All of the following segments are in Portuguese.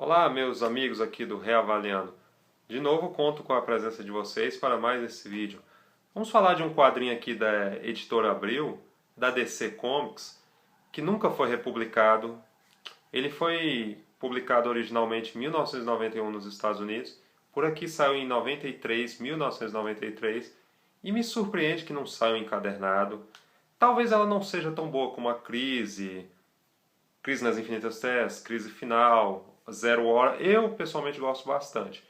Olá, meus amigos aqui do Reavaliando. De novo, conto com a presença de vocês para mais esse vídeo. Vamos falar de um quadrinho aqui da Editora Abril, da DC Comics, que nunca foi republicado. Ele foi publicado originalmente em 1991 nos Estados Unidos, por aqui saiu em 1993, e me surpreende que não saiu encadernado. Talvez ela não seja tão boa como a Crise nas Infinitas Terras, Crise Final, Zero Hora. Eu pessoalmente gosto bastante.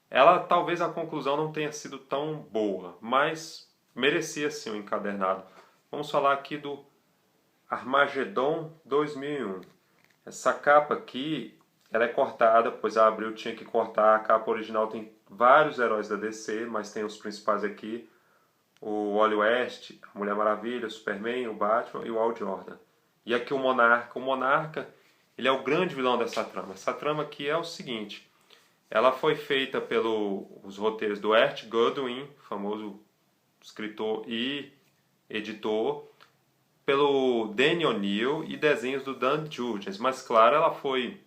Ela talvez a conclusão não tenha sido tão boa, mas merecia sim um encadernado. Vamos falar aqui do Armagedon 2001. Essa capa aqui, ela é cortada, pois a Abril tinha que cortar. A capa original tem vários heróis da DC, mas tem os principais aqui: o Wally West, a Mulher Maravilha, o Superman, o Batman e o Hal Jordan. E aqui o Monarca. O Monarca, ele é o grande vilão dessa trama. Essa trama aqui é o seguinte: ela foi feita pelos roteiros do Art Goodwin, famoso escritor e editor, pelo Danny O'Neill e desenhos do Dan Jurgens. Mas claro, ela foi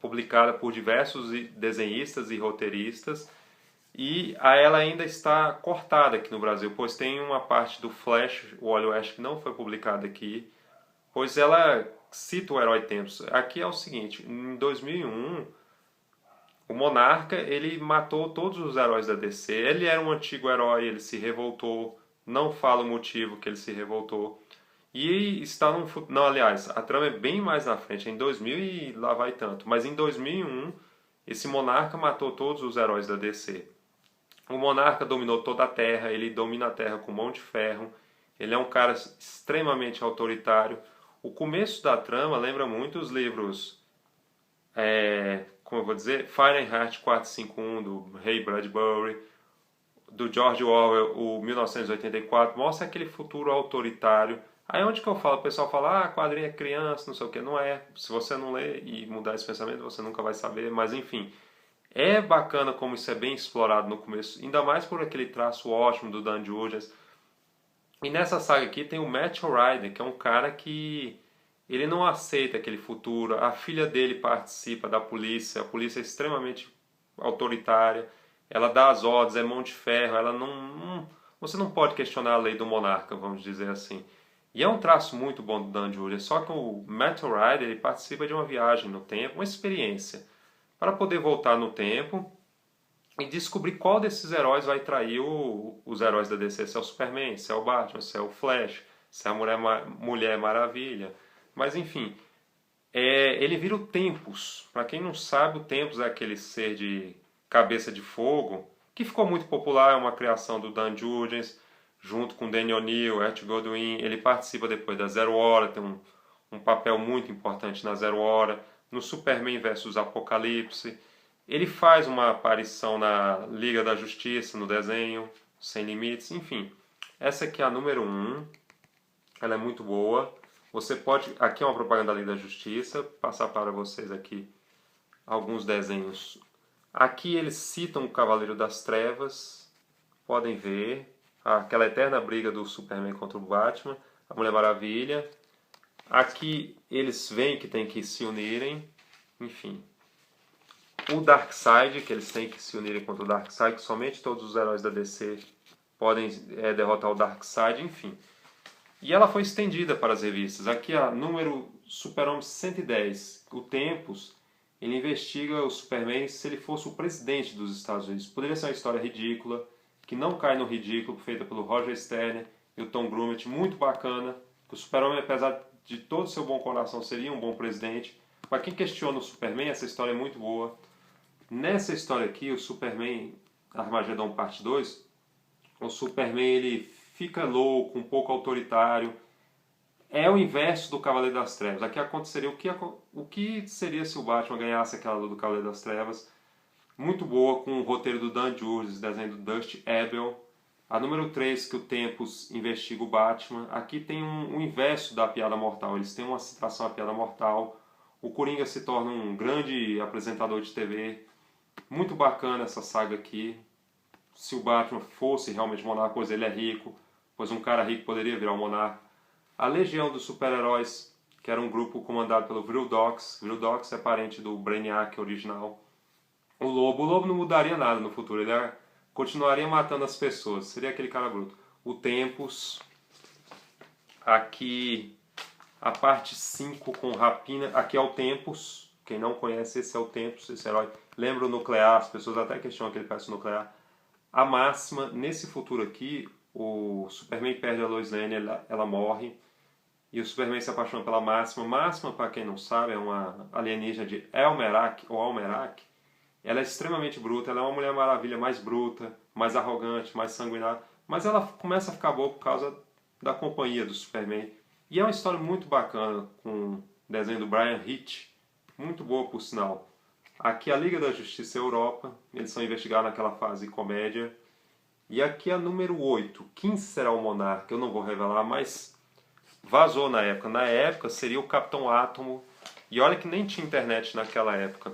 publicada por diversos desenhistas e roteiristas, e ela ainda está cortada aqui no Brasil, pois tem uma parte do Flash, o Wally West, que não foi publicada aqui, pois ela cita o Herói Tempos. Aqui é o seguinte: em 2001, o Monarca, ele matou todos os heróis da DC. Ele era um antigo herói, ele se revoltou, não fala o motivo que ele se revoltou. E está num futuro... Não, aliás, a trama é bem mais na frente, é em 2000 e lá vai tanto. Mas em 2001, esse Monarca matou todos os heróis da DC. O Monarca dominou toda a Terra, ele domina a Terra com mão de ferro. Ele é um cara extremamente autoritário. O começo da trama lembra muito os livros, como eu vou dizer, Fahrenheit 451, do Ray Bradbury, do George Orwell, o 1984, mostra aquele futuro autoritário. Aí onde que eu falo, o pessoal fala, quadrinho é criança, não sei o que, não é. Se você não ler e mudar esse pensamento, você nunca vai saber, mas enfim. É bacana como isso é bem explorado no começo, ainda mais por aquele traço ótimo do Dan Jurgens. E nessa saga aqui tem o Matthew Ryder, que é um cara que ele não aceita aquele futuro. A filha dele participa da polícia, a polícia é extremamente autoritária, ela dá as ordens, é mão de ferro, ela você não pode questionar a lei do monarca, vamos dizer assim. E é um traço muito bom do Dan Jurgens, só que o Matthew Ryder, ele participa de uma viagem no tempo, uma experiência, para poder voltar no tempo e descobrir qual desses heróis vai trair os heróis da DC. Se é o Superman, se é o Batman, se é o Flash, se é a Mulher Maravilha. Mas enfim, ele vira o Tempus. Para quem não sabe, o Tempus é aquele ser de cabeça de fogo, que ficou muito popular, é uma criação do Dan Jurgens, junto com Danny O'Neill, Art Goodwin. Ele participa depois da Zero Hora, tem um papel muito importante na Zero Hora, no Superman vs Apocalipse. Ele faz uma aparição na Liga da Justiça, no desenho, Sem Limites, enfim. Essa aqui é a número 1, ela é muito boa. Você pode, aqui é uma propaganda da Liga da Justiça, passar para vocês aqui alguns desenhos. Aqui eles citam o Cavaleiro das Trevas, podem ver, aquela eterna briga do Superman contra o Batman, a Mulher Maravilha. Aqui eles veem que tem que se unirem, enfim. O Darkseid, que eles têm que se unirem contra o Darkseid, que somente todos os heróis da DC podem derrotar o Darkseid, enfim. E ela foi estendida para as revistas. Aqui a número Super-Homem 110, o Tempus, ele investiga o Superman se ele fosse o presidente dos Estados Unidos. Poderia ser uma história ridícula, que não cai no ridículo, feita pelo Roger Stern e o Tom Grummett, muito bacana. O Super-Homem, apesar de todo o seu bom coração, seria um bom presidente. Para quem questiona o Superman, essa história é muito boa. Nessa história aqui, o Superman Armagedon Parte 2, o Superman ele fica louco, um pouco autoritário. É o inverso do Cavaleiro das Trevas. Aqui aconteceria o que seria se o Batman ganhasse aquela luta do Cavaleiro das Trevas. Muito boa, com o roteiro do Dan Jurgens, desenho do Dusty Abel. A número 3, que o Tempus investiga o Batman. Aqui tem um inverso da Piada Mortal. Eles têm uma citação à Piada Mortal. O Coringa se torna um grande apresentador de TV. Muito bacana essa saga aqui. Se o Batman fosse realmente monarca, pois ele é rico, pois um cara rico poderia virar um monarca. A Legião dos Super-Heróis que era um grupo comandado pelo Vril Dox. Vril Dox é parente do Brainiac original. O Lobo não mudaria nada no futuro, continuaria matando as pessoas, seria aquele cara bruto. O Tempus, aqui a parte 5 com rapina, aqui é o Tempus, quem não conhece, esse é o Tempus, esse herói. Lembra o Nuclear, as pessoas até questionam que ele parece o Nuclear. A Máxima, nesse futuro aqui, o Superman perde a Lois Lane, ela morre, e o Superman se apaixona pela Máxima. Máxima, para quem não sabe, é uma alienígena de Elmerac, ou Almerac. Ela é extremamente bruta, ela é uma Mulher Maravilha mais bruta, mais arrogante, mais sanguinária, mas ela começa a ficar boa por causa da companhia do Superman. E é uma história muito bacana, com o desenho do Brian Hitch, muito boa por sinal. Aqui a Liga da Justiça Europa, eles são investigados naquela fase comédia. E aqui a número 8, quem será o Monarca? Eu não vou revelar, mas vazou na época. Na época seria o Capitão Átomo, e olha que nem tinha internet naquela época.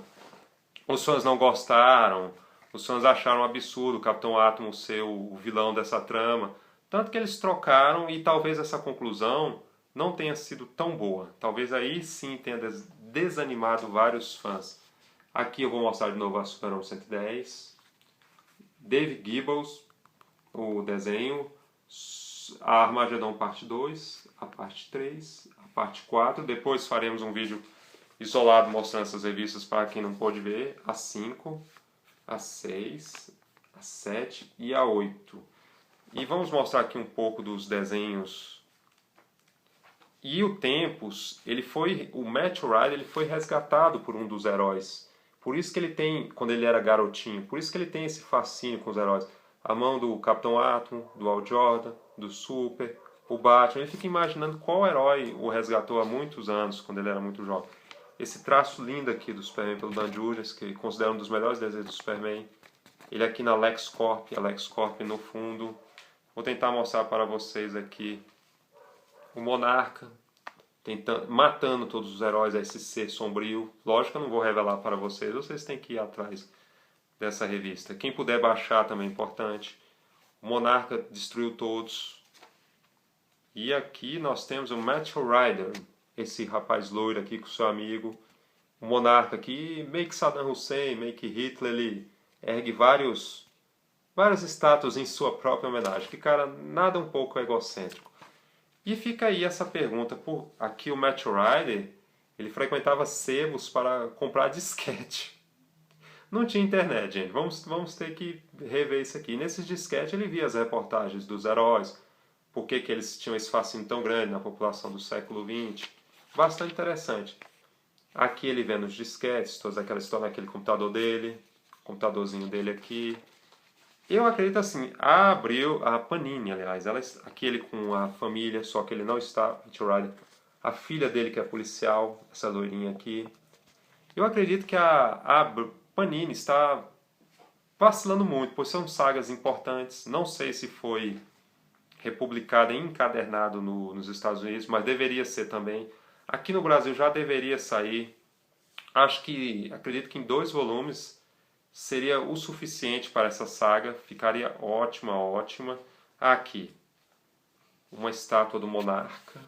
Os fãs não gostaram, os fãs acharam um absurdo o Capitão Átomo ser o vilão dessa trama. Tanto que eles trocaram e talvez essa conclusão não tenha sido tão boa. Talvez aí sim tenha desanimado vários fãs. Aqui eu vou mostrar de novo a Super-Homem 110. Dave Gibbons, o desenho. A Armagedon parte 2, a parte 3, a parte 4. Depois faremos um vídeo isolado mostrando essas revistas para quem não pôde ver. A 5, a 6, a 7 e a 8. E vamos mostrar aqui um pouco dos desenhos. E o Tempus, o Matt Ryder, ele foi resgatado por um dos heróis. Por isso que ele tem, quando ele era garotinho, por isso que ele tem esse fascínio com os heróis. A mão do Capitão Átomo, do Hal Jordan, do Super, o Batman. Ele fica imaginando qual herói o resgatou há muitos anos, quando ele era muito jovem. Esse traço lindo aqui do Superman pelo Dan Jurgens, que considera um dos melhores desenhos do Superman. Ele aqui na LexCorp, a LexCorp no fundo. Vou tentar mostrar para vocês aqui o Monarca, matando todos os heróis, esse ser sombrio. Lógico que eu não vou revelar para vocês têm que ir atrás dessa revista. Quem puder baixar também é importante. O Monarca destruiu todos. E aqui nós temos o Matt Ryder, esse rapaz loiro aqui com seu amigo. O Monarca aqui, meio que Saddam Hussein, meio que Hitler, ele ergue várias estátuas em sua própria homenagem. Que cara nada um pouco egocêntrico. E fica aí essa pergunta. Aqui o Matt Ryder, ele frequentava sebos para comprar disquete. Não tinha internet, gente. Vamos ter que rever isso aqui. Nesses disquetes ele via as reportagens dos heróis, por que eles tinham esse fascínio tão grande na população do século XX. Bastante interessante. Aqui ele vê nos disquetes, toda aquela história naquele computador dele, computadorzinho dele aqui. Eu acredito assim, a Panini, aliás, aqui ele com a família, só que ele não está, a filha dele que é policial, essa loirinha aqui. Eu acredito que a Panini está vacilando muito, pois são sagas importantes. Não sei se foi republicada e encadernado nos Estados Unidos, mas deveria ser também. Aqui no Brasil já deveria sair. Acredito que em 2 volumes seria o suficiente para essa saga. Ficaria ótima, ótima. Aqui, uma estátua do Monarca.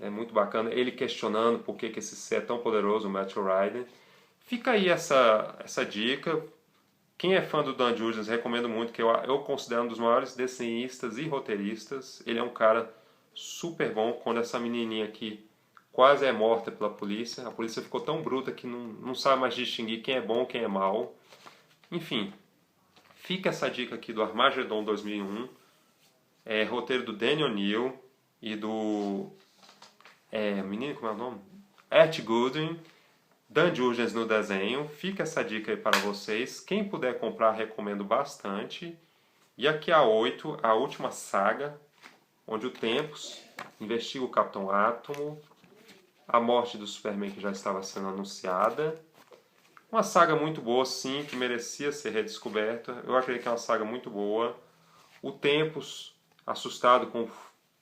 É muito bacana. Ele questionando por que esse ser é tão poderoso, o Matt Ryder. Fica aí essa dica. Quem é fã do Dan Jurgens, recomendo muito, que eu considero um dos maiores desenhistas e roteiristas. Ele é um cara super bom. Quando essa menininha aqui quase é morta pela polícia, a polícia ficou tão bruta que não sabe mais distinguir quem é bom e quem é mal. Enfim, fica essa dica aqui do Armagedon 2001, roteiro do Danny O'Neill e do... menino, como é o nome? Ed Goodwin. Dan Jurgens no desenho. Fica essa dica aí para vocês. Quem puder comprar, recomendo bastante. E aqui a 8, a última saga, onde o Tempus investiga o Capitão Átomo, a morte do Superman que já estava sendo anunciada. Uma saga muito boa, sim, que merecia ser redescoberta. Eu acredito que é uma saga muito boa. O Tempus, assustado com...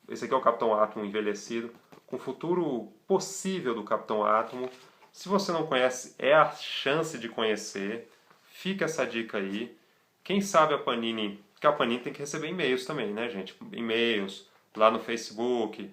Esse aqui é o Capitão Átomo envelhecido, com o futuro possível do Capitão Átomo. Se você não conhece, é a chance de conhecer. Fica essa dica aí. Quem sabe a Panini... Porque a Panini tem que receber e-mails também, né, gente? E-mails lá no Facebook.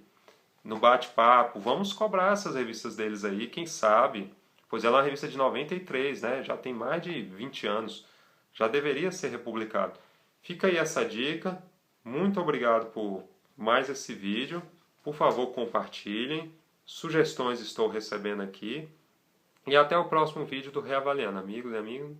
no bate-papo. Vamos cobrar essas revistas deles aí, quem sabe? Pois ela é uma revista de 93, né? Já tem mais de 20 anos. Já deveria ser republicado. Fica aí essa dica. Muito obrigado por mais esse vídeo. Por favor, compartilhem. Sugestões estou recebendo aqui. E até o próximo vídeo do Reavaliando. Amigos e amigas.